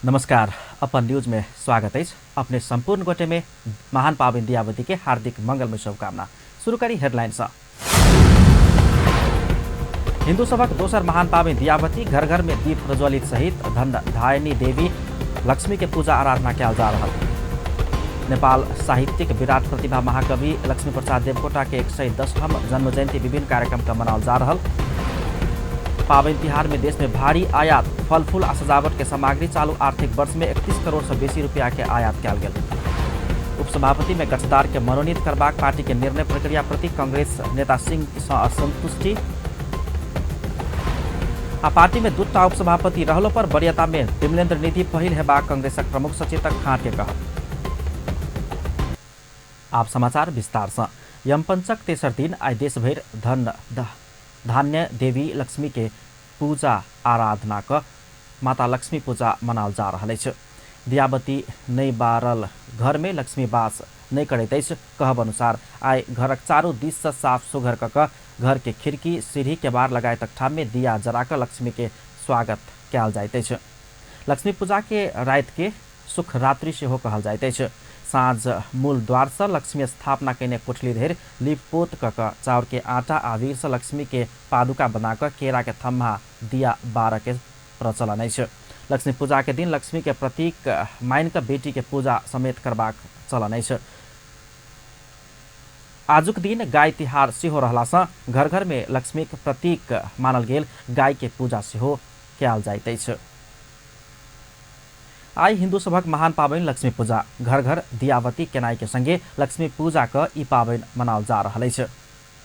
नमस्कार। अपन न्यूज में स्वागत है। अपने संपूर्ण गोटे में महान पावन दियावती के हार्दिक मंगलमय शुभकामना। शुरू करी हेडलाइंस। हिंदू सभक दोसर महान पावन दियावती घर घर में दीप प्रज्वलित सहित धन धायनी देवी लक्ष्मी के पूजा आराधना कयल जा रहा। नेपाल साहित्यिक विराट प्रतिभा महाकवि लक्ष्मी प्रसाद देवकोटा के 110वां जन्म जयंती विभिन्न कार्यक्रम का मनावल जा रहा। पावन तिहार में देश में भारी आयात फल फूल आ सजावट के सामग्री चालू आर्थिक वर्ष में 31 करोड़ से बेसी रुपया के आयात कयल गेल। उपसभापति में गठदार के मनोनीत करबाक पार्टी के निर्णय प्रक्रिया प्रति कांग्रेस नेता सिंह असंतुष्टि। आ पार्टी में दूटा उपसभापति रहलो पर वरीयता में विमलेन्द्र निधि पहिल हेबाक कांग्रेसक प्रमुख सचेतक खाँट के कहब। आप समाचार विस्तार से। यमपंचक तेसर दिन आज देशभर धान्य देवी लक्ष्मी के पूजा आराधना का माता लक्ष्मी पूजा मनाल जा रहा है। दियावती नहीं बारल घर में लक्ष्मी वास नहीं करते कहब अनुसार आय घरक चारों दिस से साफ सुघर कक घर के खिड़की सीढ़ी के बार लगाए तक ठाम में दिया जराकर लक्ष्मी के स्वागत कयल जाते। लक्ष्मी पूजा के रात के सुख रात्रि से हो कहल जाते। साँझ मूल द्वार से लक्ष्मी स्थापना कैने कोठली धेर लिपपोत कक चाउर के आटा आविर से लक्ष्मी के पादुका बनाकर केरा के थम्मा दिया बारह के प्रचलन है। लक्ष्मी पूजा के दिन लक्ष्मी के प्रतीक माइन का बेटी के पूजा समेत करबाक चलन है। आजुक दिन गाय तिहार सेहो रहला से घर घर में लक्ष्मी के प्रतीक मानल गेल गाय के पूजा सेहो कयल जाइत अछि। आई हिंदू सभक महान पावन लक्ष्मी पूजा घर घर दियावती केनाई के संगे लक्ष्मी पूजा का ई पावन मनाल जा रहा है।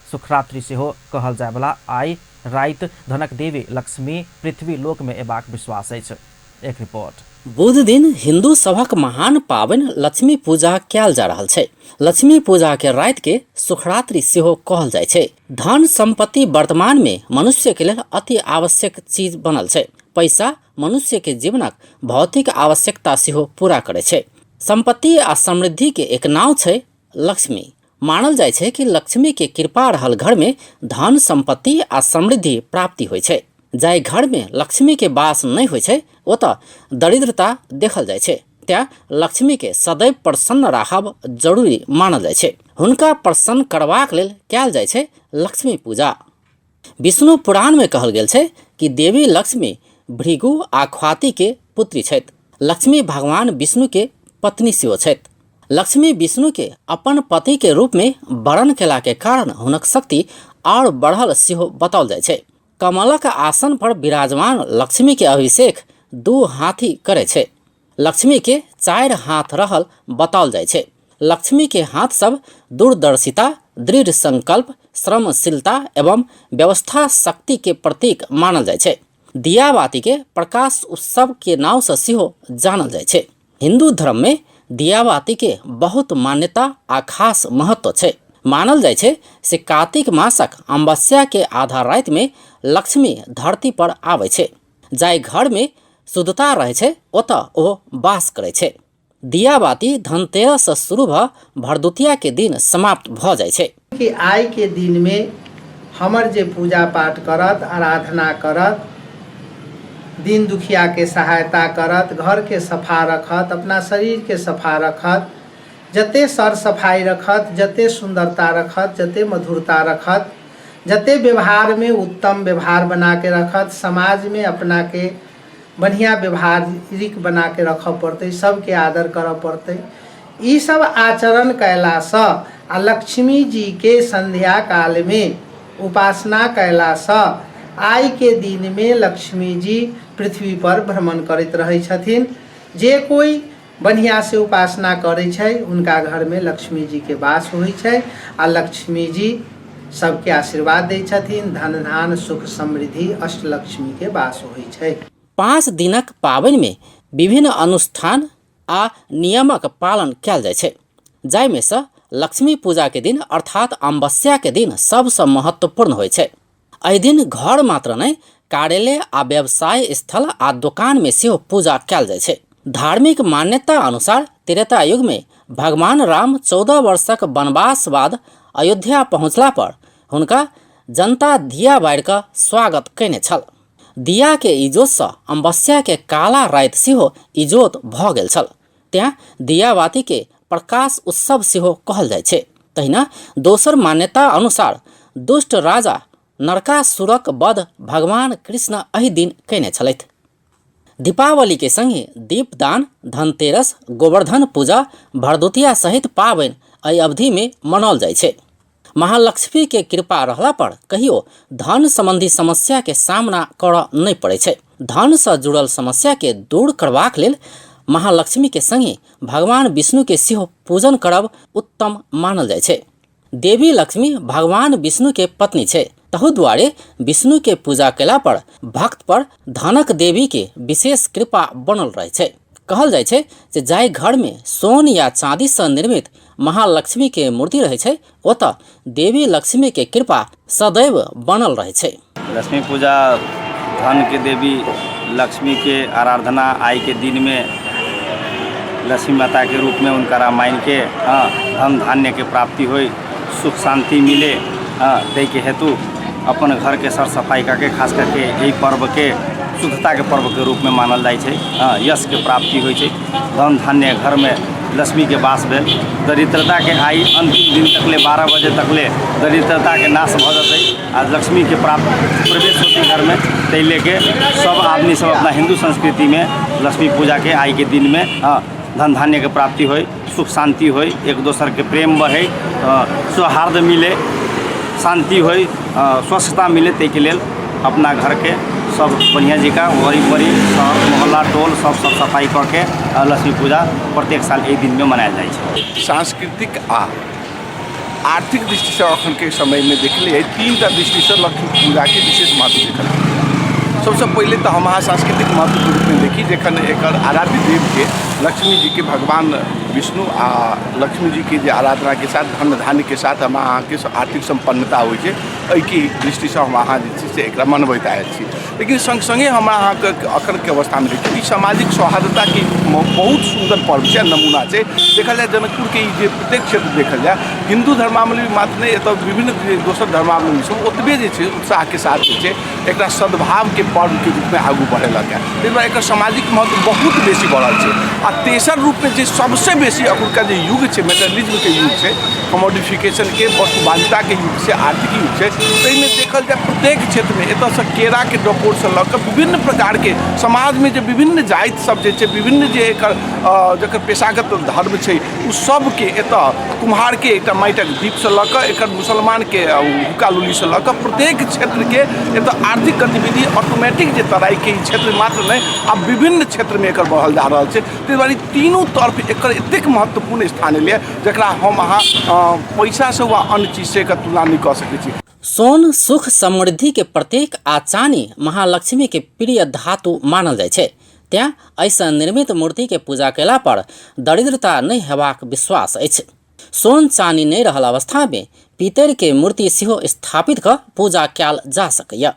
सुखरात्रि से हो कहल जाय वाला आई रात धनक देवी लक्ष्मी पृथ्वी लोक में एबाक विश्वास है। एक रिपोर्ट। बुध दिन हिंदू सभक महान पावन लक्ष्मी पूजा कयल जा रहा है। लक्ष्मी पूजा के रात के सुखरात्रि से हो कहल जाय छै। धन संपत्ति वर्तमान में मनुष्य के लिए अति आवश्यक चीज बनल है। पैसा मनुष्य के जीवनक भौतिक आवश्यकता से हो पूरा करे छै। संपत्ति आ समृद्धि के एक नाव छै लक्ष्मी। मानल जाय छै कि लक्ष्मी के कृपा रहल घर में धन संपत्ति आ समृद्धि प्राप्ति होय छै। जाय घर में लक्ष्मी के वास नहीं होय छै ओतऽ दरिद्रता देखल जाय छै। त्या लक्ष्मी के सदैव प्रसन्न राखब जरूरी मानल जाय छै। हुनका प्रसन्न करबाक लेल कयल जाय छै लक्ष्मी पूजा। विष्णु पुराण में कहल गेल छै कि देवी लक्ष्मी भृगु आ ख्वाति के पुत्री छथि। लक्ष्मी भगवान विष्णु के पत्नी सेहो छथि। लक्ष्मी विष्णु के अपन पति के रूप में वर्ण केला के कारण हुनक शक्ति और बढ़ल सेहो बताओल जाय छै। कमलक आसन पर विराजमान लक्ष्मी के अभिषेक 2 हाथी करे छै। लक्ष्मी के 4 हाथ रहल बताओल जाय छै। लक्ष्मी के हाथ सब दूरदर्शिता, दृढ़ संकल्प, श्रमशीलता एवं व्यवस्था शक्ति के प्रतीक मानल जाय छै। दियाबाती के प्रकाश उत्सव के नाव से सेहो जानल जाय छै। हिंदू धर्म में दियाबाती के बहुत मान्यता आ खास महत्व छै। मानल जाय छै से कार्तिक मासक अमावस्या के आधा रात में लक्ष्मी धरती पर आवे छै। जाय घर में शुद्धता रहे छै ओतऽ ओ वास करे छै। दियाबाती धनतेरस से शुरू भ भरदुतिया के दिन समाप्त भ जाय छै। कि आय के दिन में हमर जे पूजा पाठ करत, आराधना करत, दीन दुखिया के सहायता करत, घर के सफा रखत, अपना शरीर के सफा रखत, जते सर सफाई रखत, जते सुंदरता रखत, जते मधुरता रखत, जते व्यवहार में उत्तम व्यवहार बना के रखत, समाज में अपना के बढ़िया व्यवहारिक बना के रखब पड़ते, सबके आदर करब पड़ते। ई सब आचरण कैला से आ लक्ष्मी जी के संध्या काल में उपासना कैला से आय के दिन में लक्ष्मी जी पृथ्वी पर भ्रमण करते रहे छथिन। जे कोई बढ़िया से उपासना करे छै उनका घर में लक्ष्मी जी के वास होई छै आ लक्ष्मी जी सबके आशीर्वाद दै छथिन। धन धान सुख समृद्धि अष्टलक्ष्मी के वास होई छै। 5 दिनक पाबनि में विभिन्न अनुष्ठान आ नियमक पालन कयल जाय छै। जाय में से लक्ष्मी पूजा के दिन अर्थात अमावस्या के दिन सबसे महत्वपूर्ण होय छै। एहि दिन घर मात्र नहीं कार्यालय आ व्यवसाय स्थल आ दुकान में सेहो पूजा कयल जाय छै। धार्मिक मान्यता अनुसार त्रेता युग में भगवान राम 14 वर्षक वनवास बाद अयोध्या पहुँचला पर हुनका जनता दिया बारि कऽ स्वागत कयने छल। दिया के इजोत से अमावस्या के काला राति सेहो इजोत भ गेल छल। त्यहाँ दियाबाती के प्रकाश उत्सव सेहो कहल जाइ छै। तहिना दोसर मान्यता अनुसार दुष्ट राजा नरकासुरक वध भगवान कृष्ण एहि दिन कयने छलथि। दीपावली के संगे दीपदान, धनतेरस, गोवर्धन पूजा, भरदुतिया सहित पाबनि एहि अवधि में मनाओल जाइ छै। महालक्ष्मी के कृपा रहला पर कहियो धन संबंधी समस्या के सामना करऽ नहीं पड़े छै। धन से जुड़ल समस्या के दूर करबाक लेल महालक्ष्मी के संगे भगवान विष्णु के सेहो पूजन करब उत्तम मानल जाइ छै। देवी लक्ष्मी भगवान विष्णु के पत्नी छै, तहु दुआरे विष्णु के पूजा केला पर भक्त पर धनक देवी के विशेष कृपा बनल रहे छै। कहल जाइ छै जे जाहि घर में सोन या चांदी से निर्मित महालक्ष्मी के मूर्ति रहे छै ओतऽ देवी लक्ष्मी के कृपा सदैव बनल रहे छै। लक्ष्मी पूजा धन के देवी लक्ष्मी के आराधना आई के दिन में लक्ष्मी माता के रूप में उनका रामायण के धन धान्य के प्राप्ति हो, सुख शांति मिले, दे के हेतु अपन घर के सर सफाई करके खास करके यही पर्व के शुद्धता के पर्व के रूप में मानल जाए छै। यश के प्राप्ति होइ छै। धन धान्य घर में लक्ष्मी के वास भेल, दरिद्रता के आई अंतिम दिन तकले 12 बजे तकले दरिद्रता के नाश भ जेतै। आज लक्ष्मी के प्राप्त प्रवेश होती घर में, तै लेके सब आदमी सब अपना हिंदू संस्कृति में लक्ष्मी पूजा के आई के दिन में धन धान्य के प्राप्ति हो, सुख शांति हो, एक दोसर के प्रेम बढ़े, सौहार्द मिले, शांति हो, स्वस्थता मिले, तै के लेल अपना घर के सब बढ़िया जी का वरी शहर मोहल्ला टोल सब सफाई करके लक्ष्मी पूजा प्रत्येक साल एक दिन में मनायल जाइ छै। सांस्कृतिक आ आर्थिक दृष्टि से अखन के समय में देखलिए 3टा दृष्टि से लक्ष्मी पूजा के विशेष महत्व देखल। सबसे पहले तो हम अहाँ सांस्कृतिक महत्व के रूप में देखी जखन एकर आराध्य देव के लक्ष्मी जी के भगवान विष्णु आ लक्ष्मी जी के जे आराधना के साथ धन धान्य के साथ हम अहाँ के आर्थिक संपन्नता होइ छै, एहि के दृष्टि से हम अहाँ जे छै से एकरा मनबैत आयल छी। लेकिन संग संगे हम अहाँ के अखन के अवस्था में देखिए सामाजिक सौहार्दता के बहुत सुंदर पर्व छै, नमूना छै। देखल जाए जनकपुर के जे प्रत्येक क्षेत्र देखल जाए हिंदू धर्मावलंबी मात्र नहीं, एतऽ विभिन्न दोसर धर्मावलंबी सब ओतबे जे छै उत्साह के साथ जे छै एकरा सद्भाव के पर्व के रूप में आगू बढ़ेलक है। ताहि दुआरे एकर सामाजिक महत्व बहुत बेसी बढ़ल छै। आ तेसर रूप में जे सबसे बेसी अखुनका जे युग छै मेटरलिज्म के युग छै, कमोडिफिकेशन के वस्तुवादिता के युग छै, आर्थिक युग छै, ताहिमे देखल जाए प्रत्येक क्षेत्र में एतऽ से केरा के डोकोर से लऽ कऽ विभिन्न प्रकार के समाज में जे विभिन्न जाति सब जे छै, विभिन्न जे एकर जकर पेशागत धर्म छै उ सब के एतऽ कुम्हार के एकटा माटिक दीप से लऽ कऽ एकर मुसलमान के हुक्का लुली से लऽ कऽ प्रत्येक क्षेत्र के एतऽ आर्थिक गतिविधि ऑटोमेटिक जे तराई के क्षेत्र मात्र नहीं आब विभिन्न क्षेत्र में एकर बढ़ल जा रहल छै। ताहि दुआरे तीनों तरफ एकर एतेक महत्वपूर्ण स्थान एलै जकरा हम अहाँ पैसा से वा अन्य चीज से एकर तुलना नहीं कऽ सकै छी। सोन सुख समृद्धि के प्रतीक आ चानी महालक्ष्मी के प्रिय धातु मानल जाइ छै। त्यहाँ ऐसा निर्मित मूर्ति के पूजा केला पर दरिद्रता नहीं हेबाक विश्वास अछि। सोन चानी नहीं रहल अवस्था में पीतर के मूर्ति सेहो स्थापित कऽ पूजा कयल जा सकैया।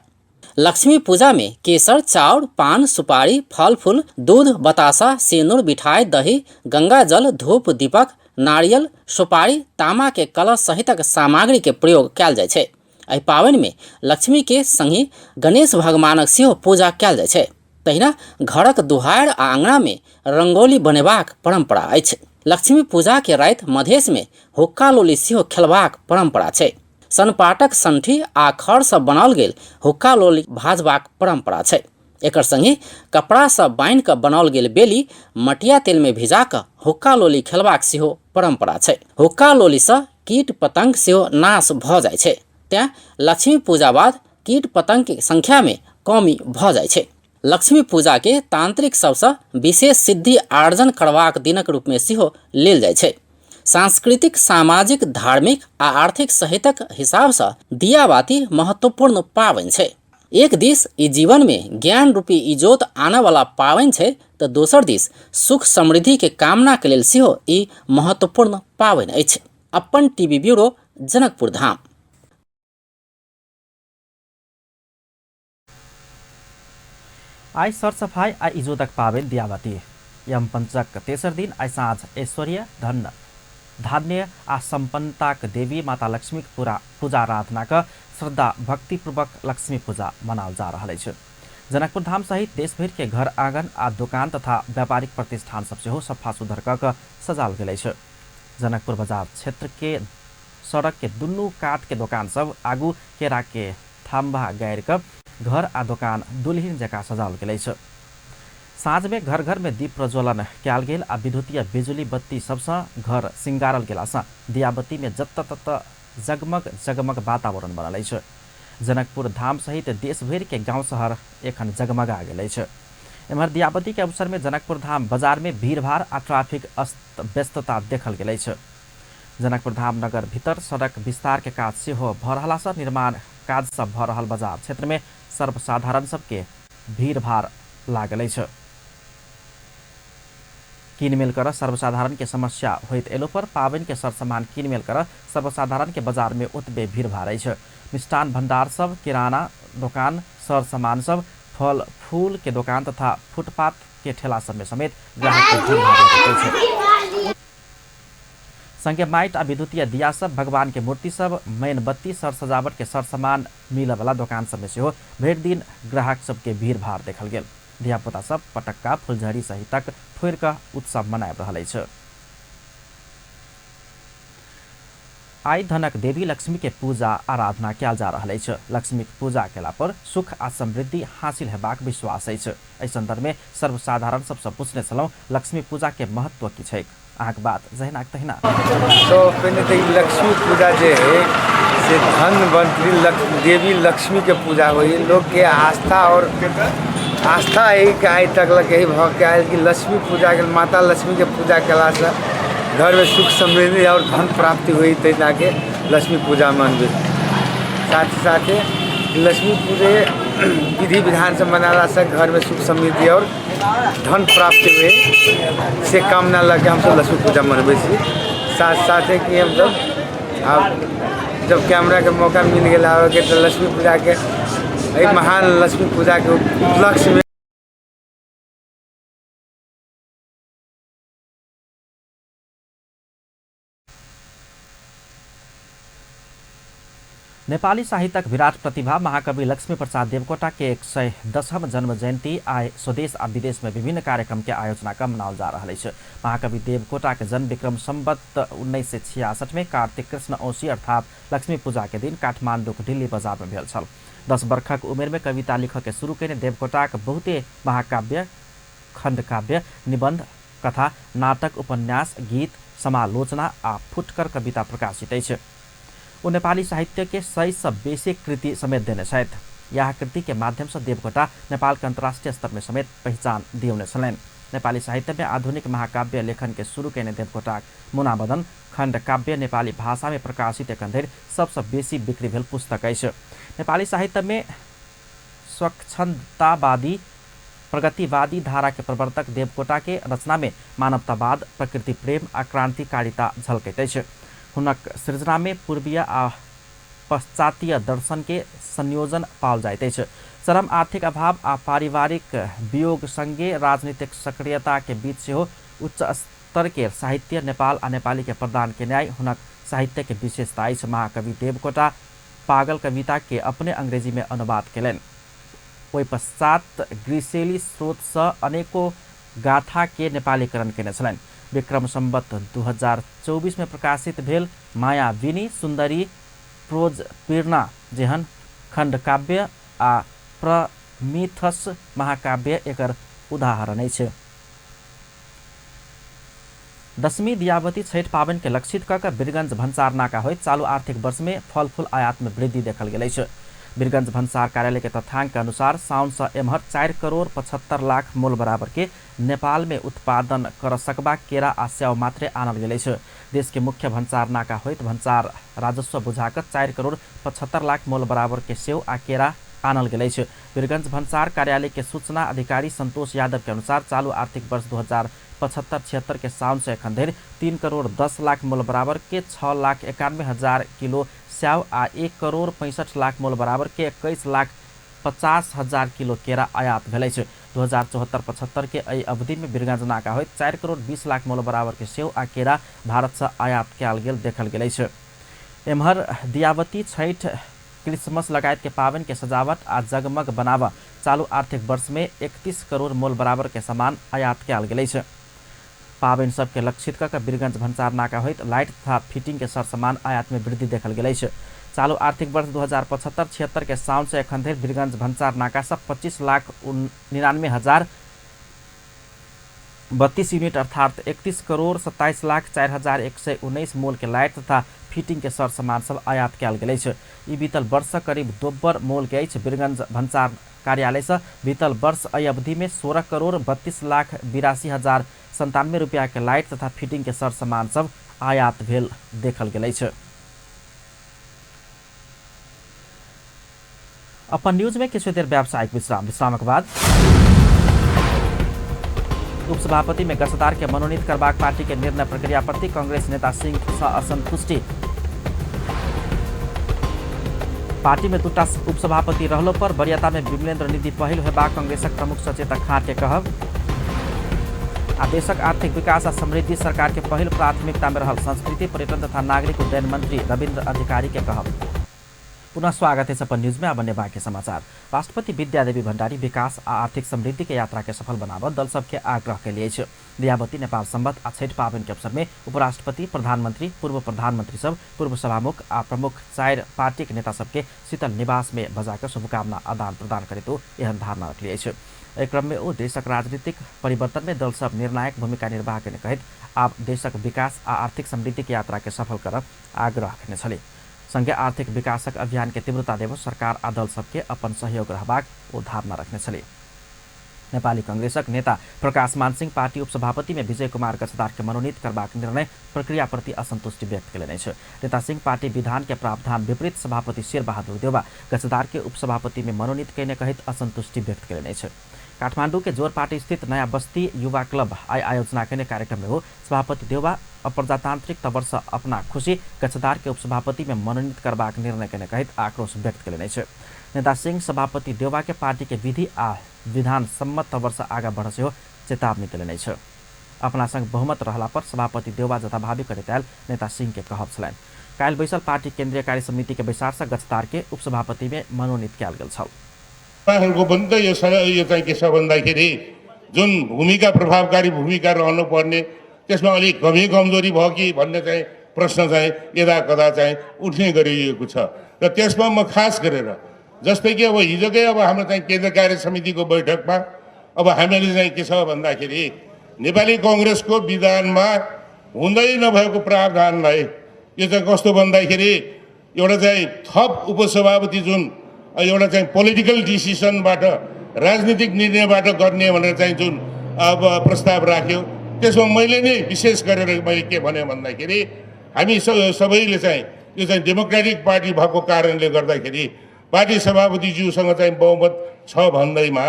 लक्ष्मी पूजा में केसर, चाउर, पान, सुपारी, फल फूल, दूध, बतासा, सेनुर, मिठाई, दही, गंगा जल, धूप, दीपक, नारियल, सुपारी, तामा के कलश सहितक सामग्री के प्रयोग कयल जाइ छै। एहि पावनि में लक्ष्मी के संगे गणेश भगवानक सेहो पूजा कयल जाइ छै। तहिना घरक दुहारि आ आंगना में रंगोली बनेबाक परंपरा अछि। लक्ष्मी पूजा के राति मधेश में हुक्का लोली सेहो खेलबाक परंपरा छै। सनपाटक संठी आ खड़ से बनाओल गेल हुक्का लोली भाजबाक परंपरा छै। एकर संगे कपड़ा से बांधि कऽ बनाओल गेल बेली मटिया तेल में भिजा कऽ हुक्का लोली खेलबाक सेहो परंपरा छै। हुक्का लोली से कीट पतंग सेहो नाश भऽ जाइ छै। त्यहाँ लक्ष्मी पूजा बाद कीट पतंग के संख्या में कमी भऽ जाइ छै। लक्ष्मी पूजा के तांत्रिक सबसे विशेष सिद्धि आर्जन करबाक दिनक रूप में सेहो लेल जाइ छै। सांस्कृतिक, सामाजिक, धार्मिक आ आर्थिक सहितक हिसाब से दियाबाती महत्वपूर्ण पावनि छै। एक दिस ई जीवन में ज्ञान रूपी इजोत आने वाला पावनि छै तो दोसर दिस सुख समृद्धि के कामना के लेल सेहो ई महत्वपूर्ण पावनि अछि। अपन टीवी ब्यूरो, जनकपुर धाम। आई सरसफाई आ इजोतक पाबनि दियाबाती यम पंचक तेसर दिन आई साँझ ऐश्वर्य, धन धान्य आ संपन्नताक देवी माता लक्ष्मीक पूजा आराधनाक श्रद्धा भक्तिपूर्वक लक्ष्मी पूजा मनाओल जा रहल अछि। जनकपुर धाम सहित देशभर के घर आंगन आ दुकान तथा व्यापारिक प्रतिष्ठान सब सेहो सफा सुधर क सजाल गेलै छ। जनकपुर बाजार क्षेत्र के सड़क के दुनू काट के दुकान सब आगू केरा के थाम्बा गाड़ क घर आ दुकान दुल्हिन जकाँ सजाल गेलै छ। साँझ में घर घर में दीप प्रज्वलन कयल गेल आ विद्युतीय बिजुली बत्ती सबसँ घर सिंगारल गेलासँ दियाबत्ती में जत्त जगमग जगमग वातावरण बनल अछि। जनकपुर धाम सहित देशभर के गांव शहर एखन जगमगा गेल अछि। एम्हर दियाबत्ती के अवसर में जनकपुर धाम बाजार में भीड़भाड़ आ ट्राफिक अस्त व्यस्तता देखल गेल अछि। जनकपुर धाम नगर भीतर सड़क विस्तार के काज सेहो भ रहलासँ निर्माण काज सब भ रहल बाजार क्षेत्र में सर्वसाधारण सबके भीड़भाड़ लागल अछि। किनमेल कर सर्वसाधारण के समस्या होइत एलो पर पाबनि के सरसामान किनमेल कर सर्वसाधारण के बाजार में ओतबे भीड़भाड़ अछि। मिष्ठान भंडार सब, किराना दुकान, सर सामान सब, फल फूल के दुकान तथा फुटपाथ के ठेला सब में समेत ग्राहक के भीड़ भाड़। संगे माइट आ विद्युतीय दिया सब, भगवान के मूर्ति सब, मेनबत्ती, सर सजावट के सर सामान मिलय वाला दुकान सब में सेहो भरि दिन ग्राहक सबके भीड़ भाड़ देखल गेल। धियापुता सब पटक्का फुलझड़ी सहितक फोड़ि कऽ उत्सव मनाबि रहल अछि। आइ धनक देवी लक्ष्मी के पूजा आराधना कयल जा रहल अछि। लक्ष्मी के पूजा केला पर सुख आ समृद्धि हासिल हेबाक विश्वास अछि। एहि संदर्भ में सर्वसाधारण सबसँ पूछने छलहुँ लक्ष्मी पूजा के महत्व की छैक। अहाँक बात जहिना तहिना। तो पहले तो लक्ष्मी पूजा जो है से धनवंतरी देवी लक्ष्मी के पूजा हुई। लोग के आस्था और आस्था है कि आज तक यही भाव के आयल कि लक्ष्मी पूजा के माता लक्ष्मी के पूजा केला से घर में सुख समृद्धि और धन प्राप्ति हुई तैना के लक्ष्मी पूजा मनबे। साथ ही साथ लक्ष्मी पूजे विधि विधान से मनाला से घर में सुख समृद्धि और धन प्राप्ति हुए से कामना लगे हम सब लक्ष्मी पूजा मनबे। साथ साथ है कि हम सब अब जब कैमरा के मौका मिल गया तो लक्ष्मी पूजा के महान लक्ष्मी पूजा के उपलक्ष्य में नेपाली साहित्यक विराट प्रतिभा महाकवि लक्ष्मीप्रसाद देवकोटा के 110वां जन्म जयंती आइ स्वदेश आ विदेश में विभिन्न कार्यक्रम के आयोजना का मनाओल जा रहा है। महाकवि देवकोटा के जन्म विक्रम संवत 1966 में कार्तिक कृष्ण औसी अर्थात लक्ष्मी पूजा के दिन काठमांडू के दिल्ली बाजार में भेल छल। 10 वर्षक उमेर में कविता लिख के शुरू कयने देवकोटा के बहुते महाकाव्य, खंडकाव्य, निबंध, कथा, नाटक, उपन्यास, गीत, समालोचना आ फुटकर कविता प्रकाशित अछि। वो नेपाली साहित्य के 100 से बेसी कृति समेत देने छथि। यह कृति के माध्यम से देवकोटा नेपाल के अंतर्राष्ट्रीय स्तर में समेत पहचान दिउने छलनि। नेपाली साहित्य में आधुनिक महाकाव्य लेखन के शुरू कयने देवकोटा मुनाबदन खंड काव्य नेपाली भाषा में प्रकाशित एखन धरि सबसे बेसी बिक्री भेल पुस्तक अछि। नेपाली साहित्य में स्वच्छंदतावादी प्रगतिवादी धारा के प्रवर्तक देवकोटा के रचना में मानवतावाद, प्रकृति प्रेम आ क्रांतिकारिता झलकैत अछि। हुनक सृजना में पूर्वीय आ पश्चातीय दर्शन के संयोजन पाओल जाइत अछि। चरम आर्थिक अभाव आ पारिवारिक वियोग संगे राजनीतिक सक्रियता के बीच सेहो उच्च स्तर के साहित्य नेपाल आ नेपाली के प्रदान के न्याय हुनक साहित्य के विशेषता अछि। महाकवि देवकोटा पागल कविता के अपने अंग्रेजी में अनुवाद केलनि। ओहि पश्चात ग्रीसेली स्रोत से अनेकों गाथा के नेपालीकरण केने छलनि। विक्रम संवत 2024 में प्रकाशित भेल मायाविनी, सुंदरी, प्रोज पीर्णा जेहन खंडकाव्य आ प्रमिथस महाकाव्य एकर उदाहरण अछि। 10वीं दियावती छठ पाबनि के लक्षित कऽ वीरगंज भन्सार नाका होइत चालू आर्थिक वर्ष में फल फूल आयात में वृद्धि देखल गेल अछि। वीरगंज भन्सार कार्यालय के तथ्याङ्क के अनुसार साउन से एम्हर 4 करोड़ 75 लाख मूल बराबर के नेपाल में उत्पादन कर सकबा केरा आ स्याउ मात्रे आनल गेल अछि। देश के मुख्य भन्सार नाका होइत भन्सार राजस्व बुझाकऽ 4 करोड़ 75 लाख मूल बराबर के सेव आ केरा आनल गेल अछि। वीरगंज भन्सार कार्यालय के सूचना अधिकारी संतोष यादव के अनुसार चालू आर्थिक वर्ष 2075-76 के साउन से एखन धरि 3 करोड़ 10 लाख मूल बराबर के 6,91,000 किलो स्याउ आ 1 करोड़ 65 लाख मूल बराबर के 21,50,000 किलो केरा आयात भेल अछि। 2074-75 के एहि अवधि में वीरगंज नाका होइत 4 करोड़ 20 लाख मूल बराबर के सेव आ केरा भारत से आयात कयल गेल देखल गेल अछि। एम्हर दियावती छठ क्रिसमस लगायत के पावन के सजावट आ जगमग बनाव चालू आर्थिक वर्ष में 31 करोड़ मोल बराबर के सामान आयात कयल गेल अछि। पाबनि सबके लक्षित कऽ वीरगंज भन्सार नाका होइत लाइट तथा फिटिंग के सरसामान आयात में वृद्धि देखल गेल अछि। चालू आर्थिक वर्ष 2075-76 के साउन से एखन धरि वीरगंज भन्सार नाका सब 25,99,032 यूनिट अर्थात 31 करोड़ 27,04,119 मोल के लाइट तथा फिटिंग के सर सामान सब आयात कयल गेल अछि। ई बीतल वर्ष करीब दोब्बर मोल के अछि। वीरगंज भन्सार कार्यालय से बीतल वर्ष एहि अवधि में 16 करोड़ 32,82,097 रुपया के लाइट तथा फिटिंग के सर सामान सब आयात भेल देखल गेल अछि। अपन न्यूज में किछु देर व्यावसायिक विश्रामक बाद उपसभापति में गजदार के मनोनीत करबाक पार्टी के निर्णय प्रक्रिया प्रति कांग्रेस नेता सिंह सँ असंतुष्टि। पार्टी में दूटा उपसभापति रहलो पर वरीयता में विमलेन्द्र निधि पहिल हेबाक कांग्रेसक प्रमुख सचेतक खाँट के कहब। आ देशक आर्थिक विकास आ समृद्धि सरकार के पहिल प्राथमिकता में रहल संस्कृति पर्यटन तथा नागरिक उड्डयन मंत्री रविन्द्र अधिकारी के कहब। पुनः स्वागत है सपन न्यूज में। अब अन्य बाकी समाचार। राष्ट्रपति विद्यादेवी भण्डारी विकास आ आर्थिक समृद्धि के यात्रा के सफल बनाव दल सबके आग्रह के लिए लियावती नेपाल संवत आ छठ पाबनि के अवसर में उपराष्ट्रपति प्रधानमंत्री पूर्व प्रधानमंत्री सब पूर्व सभामुख आ प्रमुख 4 पार्टी के नेता सबके शीतल निवास में बजाकर शुभकामना आदान प्रदान करे तो एहन धारणा रखलिए। एहि क्रम में ओ देशक राजनीतिक परिवर्तन में दल सब निर्णायक भूमिका निर्वाह करने कहैत आब देशक विकास आ आर्थिक समृद्धि के यात्रा के सफल करब आग्रह रखने छले। संगे आर्थिक विकासक अभियान के तीव्रता देव सरकार आ दल सबके अपन सहयोग रहबाक ओ धारणा रखने छले। नेपाली कांग्रेसक नेता प्रकाश मानसिंह पार्टी उपसभापति में विजय कुमार गजदार के मनोनीत करबाक निर्णय प्रक्रिया प्रति असंतुष्टि व्यक्त केलनि अछि। नेता सिंह पार्टी विधान के प्रावधान विपरीत सभापति शेरबहादुर देउवा गजदार के उपसभापति में मनोनीत कैने कहित असंतुष्टि व्यक्त केलनि अछि। काठमाडौँ के जोरपाटी स्थित नया बस्ती युवा क्लब आयोजना करने कार्यक्रम में हो सभापति देउवा अप्रजातांत्रिक तवर से अपना खुशी गजदार के उपसभापति में मनोनीत करबाक निर्णय करने कहित आक्रोश व्यक्त केलनि अछि। नेता सिंह सभापति देउवा के पार्टी के विधि आ विधान सम्मत तवर से आगा बढ़ से हो चेतावनी देलनि अछि। अपना संग बहुमत रहला पर सभापति देउवा जथाभावी करे तैल नेता सिंह के कहब छलनि। काल्हि बैसल पार्टी केन्द्रीय कार्य समिति के बैसार से गजदार के उपसभापति में मनोनीत कयल गेल छल। को पनि त यो चाहिँ के छ भन्दाखेरि जुन भूमिका प्रभावकारी भूमिका रहनु पर्ने त्यसमा अलिक कमी कमजोरी भयो कि भन्ने चाहिँ प्रश्न चाहिँ यदा कदा चाहिँ उठ्ने गरिएको छ र त्यसमा म खास गरेर जस्तै कि अब हिजोकै अब हाम्रो चाहिँ केन्द्रीय कार्य समितिको बैठकमा अब हामीले चाहिँ के छ भन्दाखेरि नेपाली कांग्रेसको विधानमा हुँदै नभएको प्रावधानलाई यो चाहिँ कस्तो भन्दाखेरि एउटा चाहिँ थप उपसभापति जुन एउटा चाहिँ पोलिटिकल डिसिसनबाट राजनीतिक निर्णयबाट गर्ने भनेर चाहिँ जुन अब प्रस्ताव राख्यो त्यसमा मैले नै विशेष गरेर मैले के भने भन्दाखेरि हामी सबैले चाहिँ यो चाहिँ डेमोक्रेटिक पार्टी भएको कारणले गर्दाखेरि पार्टी सभापतिज्यूसँग चाहिँ बहुमत छ भन्दैमा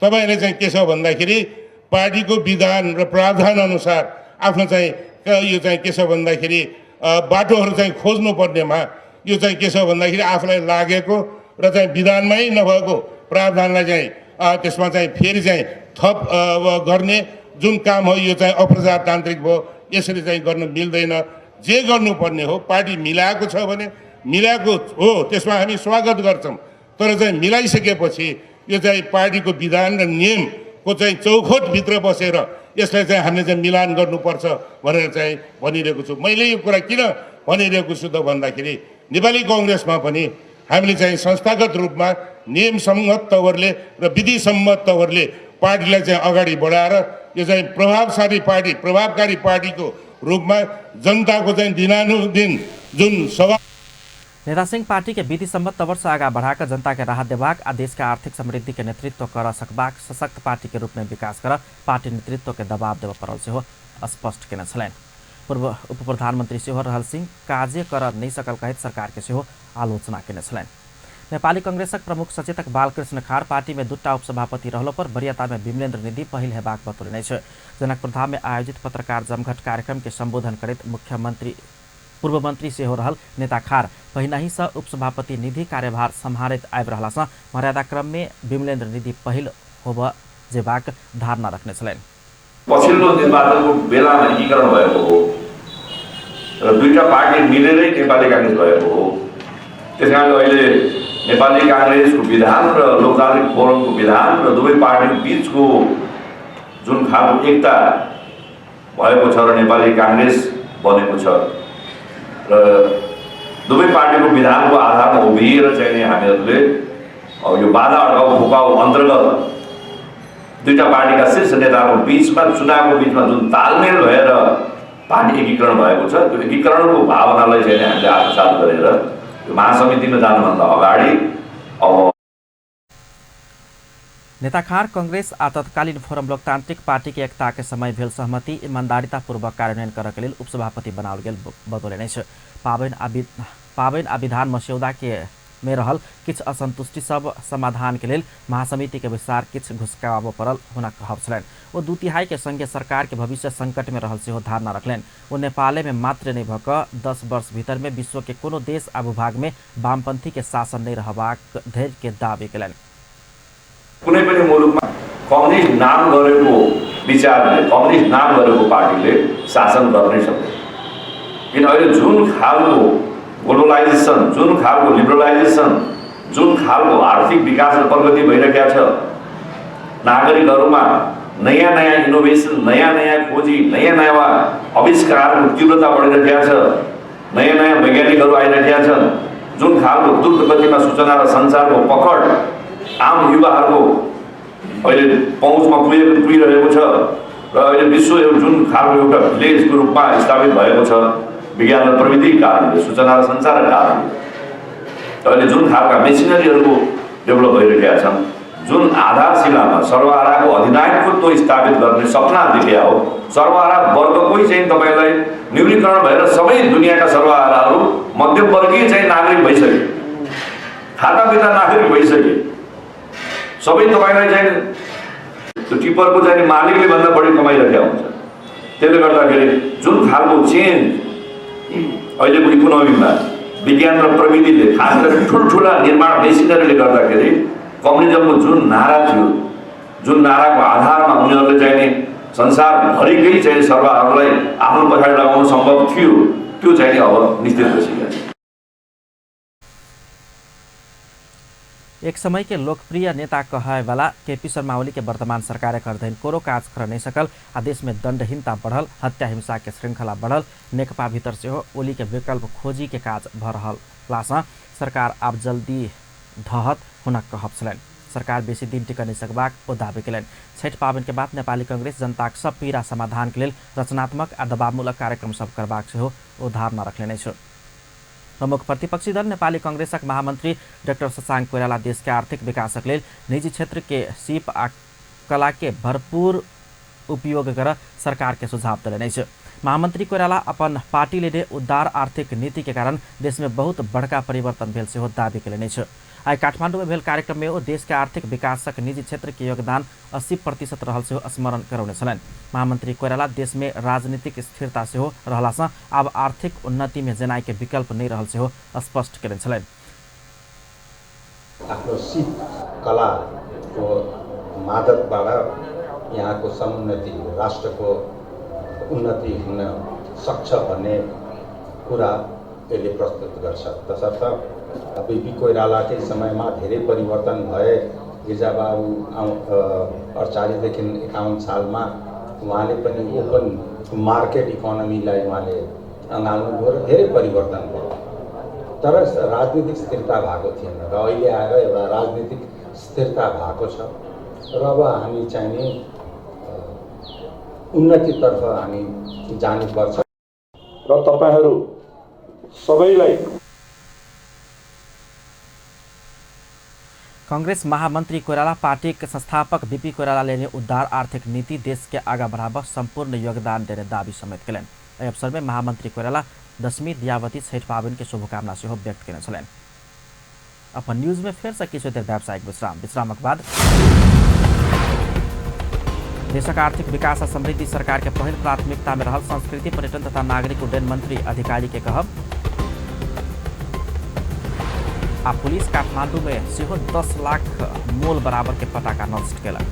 तपाईले चाहिँ के छ भन्दाखेरि पार्टीको विधान र प्रावधान अनुसार आफ्नो चाहिँ यो चाहिँ के छ भन्दाखेरि बाटोहरू चाहिँ खोज्नु पर्नेमा यो चाहिँ के छ भन्दाखेरि आफूलाई लागेको र चाहिँ विधानमै नभएको प्रावधानलाई चाहिँ त्यसमा चाहिँ फेरि चाहिँ थप गर्ने जुन काम हो यो चाहिँ अप्रजातान्त्रिक भयो। यसरी चाहिँ गर्न मिल्दैन। जे गर्नुपर्ने हो पार्टी मिलाएको छ भने मिलाएको हो त्यसमा हामी स्वागत गर्छौँ। तर चाहिँ मिलाइसकेपछि यो चाहिँ पार्टीको विधान र नियमको चाहिँ चौखोटभित्र बसेर यसलाई चाहिँ हामीले चाहिँ मिलान गर्नुपर्छ भनेर चाहिँ भनिरहेको छु। मैले यो कुरा किन भनिरहेको छु त भन्दाखेरि नेपाली कांग्रेसमा पनि हामीले चाहिँ संस्थागत रूपमा नियम सम्मत तवरले र विधि सम्मत तवरले पार्टीलाई चाहिँ अगाडि बढाएर यो चाहिँ प्रभावकारी पार्टीको रूपमा जनताको चाहिँ दिनानुदिन जुन सभा नेता सिंह पार्टी के विधि सम्मत तवर से आगा बढ़ाकर जनता के राहत देबाक आ देश के आर्थिक समृद्धि के नेतृत्व कर सकबाक सशक्त पार्टी के रूप में विकास कर पार्टी नेतृत्व के दबाव देव पड़ल से हो स्पष्ट केने छलनि। पूर्व उप प्रधानमंत्री सेहो रहल सिंह काजे कर नहीं सकल कहित सरकार के सेहो आलोचना केने छलनि। नेपाली कांग्रेसक प्रमुख सचेतक बालकृष्ण खाड़ पार्टी में दूटा उपसभापति रहलो पर वरीयता में विमलेन्द्र निधि पहिल हेबाक बतौलनि अछि। जनकपुर धाम में आयोजित पत्रकार जमघट कार्यक्रम के संबोधन करैत पूर्व मंत्री सेहो रहल नेता खाड़ पहिनहि से उपसभापति निधि कार्यभार सम्हारैत आबि रहला से मर्यादा क्रम में विमलेन्द्र निधि पहिल होब जेबाक धारणा रखने छलनि। पछिल्लो निर्वाचनको बेलामा एकीकरण भएको हो र दुईटा पार्टी मिलेरै नेपाली कांग्रेस भएको हो। त्यस कारणले अहिले नेपाली काङ्ग्रेसको विधान र लोकतान्त्रिक फोरमको विधान र दुवै पार्टीको बिचको जुन खालको एकता भएको छ र नेपाली काङ्ग्रेस बनेको छ र दुवै पार्टीको विधानको आधारमा उभिएर चाहिँ हामीहरूले यो बाधा अड्काउ फुकाउ अन्तर्गत दुईटा पार्टीका शीर्ष नेताहरूको बिचमा चुनावको बिचमा जुन तालमेल भएर पार्टी एकीकरण भएको छ त्यो एकीकरणको भावनालाई चाहिँ हामीले आत्मसात गरेर यो महासमितिमा जानुभन्दा अगाडि अब नेता खाँड कांग्रेस आ तत्कालीन फोरम लोकतांत्रिक पार्टी के एकता के समय भेल सहमति ईमानदारीतापूर्वक कार्यान्वयन करके लेल उपसभापति बनाओल गेल बतौलनि अछि। पाबनि आ विधान मस्यौदा के में रहल किछ असंतुष्टि सब समाधान के लेल महासमिति के विस्तार किछ घुसकाव पड़ल हुनक कहब छलनि। ओ 2/3 के संगे सरकार के भविष्य संकट में रहल सेहो धारणा रखलनि। ओ नेपाले में मात्र नहीं भक 10 वर्ष भीतर में विश्व के कोनो देश आ भूभाग में वामपंथी के शासन नहीं रहबाक धैर्य के दावी केलनि। कुनै पनि मुलुकमा कम्युनिस्ट नाम गरेको विचारले कम्युनिस्ट नाम गरेको पार्टीले शासन गर्नै सक्दैन। किन अहिले जुन खालको ग्लोबलाइजेसन, जुन खालको लिबरलाइजेसन, जुन खालको आर्थिक विकास र प्रगति भइरहेको छ, नागरिकहरूमा नयाँ नयाँ इनोभेसन, नयाँ नयाँ खोजी, नयाँ नयाँ आविष्कारको तीव्रता बढिरहेको छ, नयाँ नयाँ वैज्ञानिकहरू आइरहेका छन्, जुन खालको द्रुत गतिमा सूचना र सञ्चारको पकड आम युवाहरूको अहिले पहुँचमा पुगिरहेको छ र अहिले विश्व जुन खालको एउटा भिलेजको रूपमा स्थापित भएको छ विज्ञान र प्रविधिको कारणले, सूचना र सञ्चारका कारणले, अहिले जुन खालका मेसिनरीहरूको डेभलप भइरहेका छन्, जुन आधारशिलामा सर्वहाराको अधिनायकत्व स्थापित गर्ने सपना देखिया हो, सर्वहारा वर्गकै चाहिँ तपाईँलाई न्यूनीकरण भएर सबै दुनियाँका सर्वहाराहरू मध्यमवर्गीय चाहिँ नागरिक भइसके, खातापिता नागरिक भइसके, सबै तपाईँलाई चाहिँ त्यो टिप्परको चाहिँ मालिकले भन्दा बढी कमाइरहेका हुन्छ। त्यसले गर्दाखेरि जुन खालको चेन्ज अहिलेको इकोनोमीमा विज्ञान र प्रविधिले खास गरी ठुल्ठुला निर्माण मेसिनरीले गर्दाखेरि कम्युनिजमको जुन नारा थियो, जुन नाराको आधारमा उनीहरूले चाहिँ संसारभरिकै चाहिँ सर्वहारालाई आफ्नो पछाडि लगाउन सम्भव थियो, त्यो चाहिँ अब निश्चित भइसकेको छ। एक समय के लोकप्रिय नेता कहेवाला केपी शर्मा ओली के वर्तमान सरकार करधैन कोरो काज कर नहीं सकल। आदेश में दंडहीनता बढ़ल, हत्या हिंसा के श्रृंखला बढ़ल, नेकपा भीतर से हो ओली के विकल्प खोजी के काज भ रहल लासा सरकार अब जल्दी ढहत हुनक कहब छलनि। सरकार बेसी दिन टिक नहीं सकबाक ओ दावी केलनि। छठ पाबनि के बाद नेपाली कांग्रेस जनताक सब पीड़ा समाधान के लेल रचनात्मक आ दबावमूलक कार्यक्रम सब करबाक सेहो ओ धारणा रखले छ। प्रमुख प्रतिपक्षी दल नेपाली कांग्रेसक महामंत्री डाक्टर शशांक कोइराला देश के आर्थिक विकासक लेल निजी क्षेत्र के सीप आ कला के भरपूर उपयोग कर सरकार के सुझाव दिलनि छ। महामंत्री कोइराला अपन पार्टी ले उदार आर्थिक नीति के कारण देश में बहुत बड़का परिवर्तन भेल सेहो दावी केलनि छ। आई काठमांडू में भेल कार्यक्रम में ओ देश के आर्थिक विकासक निजी क्षेत्र के योगदान 80% रहल सेहो स्मरण करौने छलनि। महामंत्री कोइराला देश में राजनीतिक स्थिरता सेहो रहलासँ अब आर्थिक उन्नति में जेनाइ के विकल्प नहीं रहल सेहो स्पष्ट केलनि छलनि। आफ्नो सिप कलाको मादकबाट यहाँको समुन्नति, राष्ट्रको उन्नति हुन सक्छ भन्ने कुरा यसले प्रस्तुत गर्छ। तसर्थ बिपी कोइरालाकै समयमा धेरै परिवर्तन भए। गिरिजाबाबु 48देखि 51 सालमा उहाँले पनि ओपन मार्केट इकोनोमीलाई उहाँले अँगाल्नुभयो र धेरै परिवर्तन भयो। तर राजनीतिक स्थिरता भएको थिएन र अहिले आएर एउटा राजनीतिक स्थिरता भएको छ र अब हामी चाहिँ उन्नतितर्फ हामी जानुपर्छ र तपाईहरू सबैलाई कांग्रेस महामंत्री कोइराला पार्टी के संस्थापक बीपी कोइराला ने उदार आर्थिक नीति देश के आगा बढ़ावा संपूर्ण योगदान देने दावी समेत केलनि। एहि अवसर में महामंत्री कोइराला 10वीं दियावती छठ पाबनि के शुभकामना सेहो व्यक्त केने छलनि। अपन न्यूज में फिर से किछु देर व्यावसायिक विश्रामक बाद देशक आर्थिक विकास और समृद्धि सरकार के पहिल प्राथमिकता में रहल संस्कृति, पर्यटन तथा नागरिक उड्डयन मंत्री अधिकारी के कहब। आ पुलिस काठमांडू में सेहो 10 लाख मोल बराबर के पटाखा नष्ट केलक।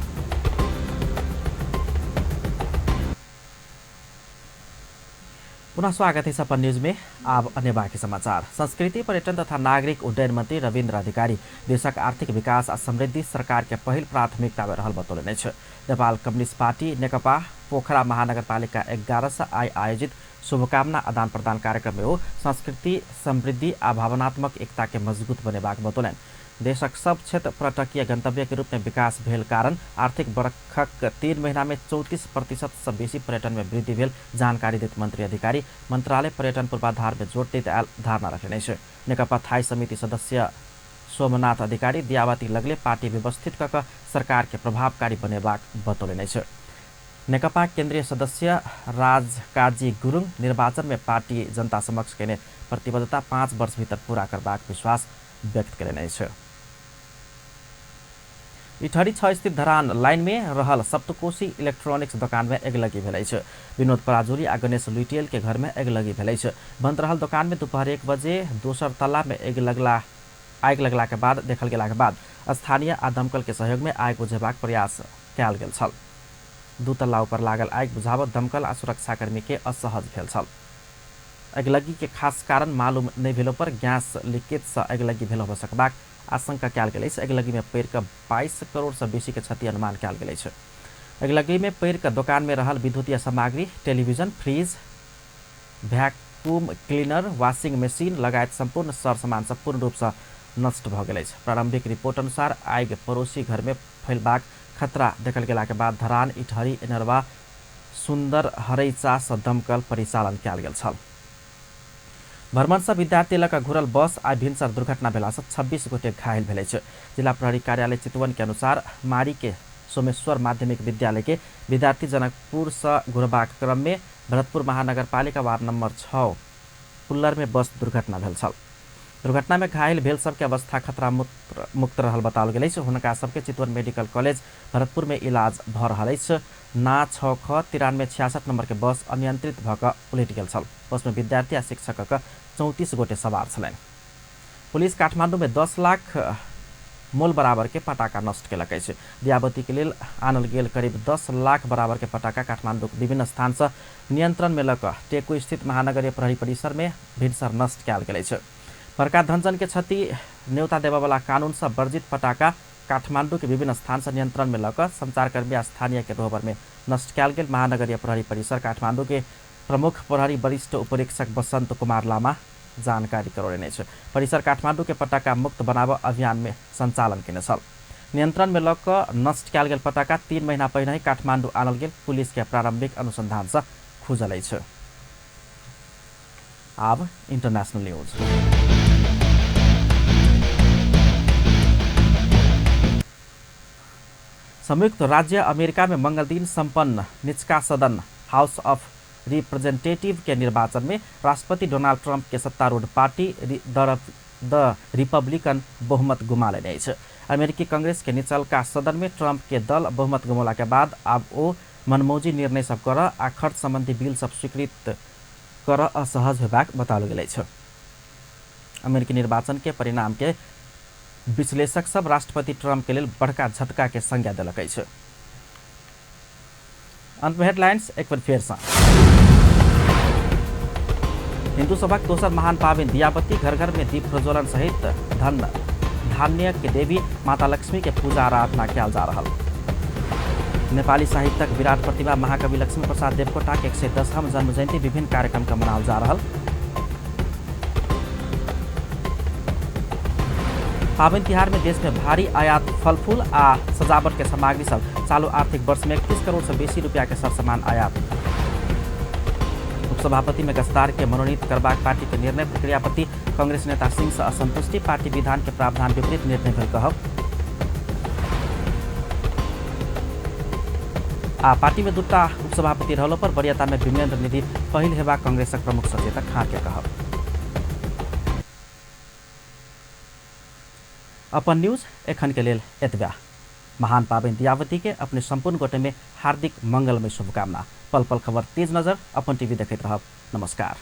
पुनः स्वागत है सपन न्यूज में। अब अन्य बाँकी समाचार। संस्कृति, पर्यटन तथा नागरिक उड्डयन मंत्री रविन्द्र अधिकारी देशक आर्थिक विकास आ समृद्धि सरकार के पहिल प्राथमिकता में रहल बतौलनि छ। नेपाल कम्युनिस्ट पार्टी नेकपा पोखरा महानगरपालिका 11 से आयोजित शुभकामना आदान प्रदान कार्यक्रम में वो संस्कृति, समृद्धि आ भावनात्मक एकता के मजबूत बनेबाक बतौलनि। देशक सब क्षेत्र पर्यटकीय गंतव्य के रूप में विकास भेल कारण आर्थिक वर्षक 3 महीना में 34% से बेसी पर्यटन में वृद्धि भेल जानकारी दैत मंत्री अधिकारी मंत्रालय पर्यटन पूर्वाधार में जोड़ दैत धारणा रखने छ। नेकपा थाई समिति सदस्य सोमनाथ अधिकारी दियावती लगले पार्टी व्यवस्थित कक सरकार के प्रभावकारी बनेबाक बतौलनि छ। नेकपा केन्द्रीय सदस्य राजकाजी गुरुङ निर्वाचन में पार्टी जनता समक्ष केने प्रतिबद्धता 5 वर्ष भीतर पूरा करबाक विश्वास व्यक्त करेने छ। इटहरी 6 स्थित धरान लाइन में रहल सप्तकोशी इलेक्ट्रॉनिक्स दुकान में आगलगी भेलै छ। विनोद पराजुली आ गणेश लुटियल के घर में आगलगी भेलै छ। बंद रहल दुकान में दोपहर 1 बजे दोसर तल्ला में आग लगला के बाद देखल गेला के बाद स्थानीय आ दमकल के सहयोग में आग बुझेबाक प्रयास कयल गेल छल। 2 तल्ला ऊपर लागल आग बुझावत दमकल आ सुरक्षाकर्मी के असहज भेल छल। आगलगी के खास कारण मालूम नहीं भेलो पर गैस लीकेज से आगलगी भेल हो सकबाक आशंका कयल गेल अछि। आगलगी में पैर के 22 करोड़ से बेसी के क्षति अनुमान कयल गेल अछि। आगलगी में पैर के दुकान में रहल विद्युतीय सामग्री, television, fridge, vacuum cleaner, washing machine लगायत संपूर्ण सरसामान सब पूर्ण रूप से नष्ट भ गेल अछि। प्रारंभिक रिपोर्ट अनुसार आग पड़ोसी घर में फैलबाक खतरा देखल गेला के बाद धरान, इटहरी, इनरवा, सुंदर हरैचा से दमकल परिचालन कयल गेल छल। भ्रमण से विद्यार्थी लक घुरल बस आ भिनसर दुर्घटना भेला से 26 गोटे घायल भेलै छ। जिला प्रहरी कार्यालय चितवन के अनुसार मारी के सोमेश्वर माध्यमिक विद्यालय के विद्यार्थी जनकपुर से घुरबाक क्रम में भरतपुर महानगरपालिका वार्ड नंबर 6 पुल्लर में बस दुर्घटना भेल छल। दुर्घटना में घायल भेल सबके अवस्था खतरा मुक्त रहल बताओल गेल अछि। हुनका सबके चितवन मेडिकल कॉलेज भरतपुर में इलाज भ रहल अछि। ना 6ख 9366 नंबर के बस अनियंत्रित भक उलटि गेल छल। बस में विद्यार्थी आ शिक्षक 34 गोटे सवार छलनि। पुलिस काठमांडू में 10 लाख मोल बराबर के पटाखा नष्ट केलक अछि। दियावती के लेल आनल गेल करीब 10 लाख बराबर के पटाखा काठमांडू के विभिन्न स्थान से नियंत्रण में लक टेकू स्थित महानगरीय प्रहरी परिसर में भिनसर नष्ट कयल गेल अछि। बड़का धनजन के क्षति न्योता देवावाला कानून से वर्जित पटाखा काठमांडू के विभिन्न स्थान से नियंत्रण में लक संचारकर्मी आ स्थानीय के रोहबर में नष्ट कयल गेल। महानगरीय प्रहरी परिसर काठमांडू के प्रमुख प्रहरी वरिष्ठ उपरीक्षक बसंत कुमार लामा जानकारी करौने छ। परिसर काठमांडू के पटाखा मुक्त बनाव अभियान में संचालन केने छल। नियंत्रण में लक नष्ट कयल गेल पटाखा 3 महीना पहिने काठमांडू आनल गेल पुलिस के प्रारंभिक अनुसंधान से खुजल अछि। अब इंटरनेशनल न्यूज। संयुक्त राज्य अमेरिका में मंगल दिन संपन्न निचका सदन हाउस ऑफ रिप्रेजेंटेटिव के निर्वाचन में राष्ट्रपति डोनाल्ड ट्रंप के सत्तारूढ़ पार्टी द रिपब्लिकन बहुमत गुमा लेने छ। अमेरिकी कांग्रेस के निचलका सदन में ट्रंप के दल बहुमत गुमौला के बाद अब वो मनमौजी निर्णय सब कर आ खर्च संबंधी बिल सब स्वीकृत कर असहज होबाक बताओल गेल छ। अमेरिकी निर्वाचन के परिणाम के विश्लेषक सब राष्ट्रपति ट्रंप के लिए बड़का झटका के संज्ञा दिलक अछि। अंत में हेडलाइंस एक बार फिर से। हिंदू सभक दोसर महान पावन दियावती घर घर में दीप प्रज्वलन सहित धन धान्य के देवी माता लक्ष्मी के पूजा आराधना कयल जा रहल। नेपाली साहित्यक विराट प्रतिभा महाकवि लक्ष्मी प्रसाद देवकोटा के 110वां जन्म जयंती विभिन्न कार्यक्रम का मनाओल जा रहल। पावन तिहार में देश में भारी आयात फल फूल आ सजावट के सामग्री सब चालू आर्थिक वर्ष में 31 करोड़ से बेसी रुपया के सरसामान आयात। उपसभापति में गस्तार के मनोनीत करबाक पार्टी के निर्णय प्रक्रिया प्रति कांग्रेस नेता सिंह से असंतुष्टि। पार्टी विधान के प्रावधान विपरीत निर्णय भेल कहब। आ पार्टी में दूटा उपसभापति रहलो पर वरीयता में विमलेन्द्र निधि पहिल हेबाक कांग्रेसक प्रमुख सचेतक खाँ के कहब। अपन न्यूज एखन के लेल एतबा। महान पावन दियावती के अपने संपूर्ण गोटे में हार्दिक मंगलमय शुभकामना। पल पल खबर तेज नजर अपन टीवी देखते रहब। नमस्कार।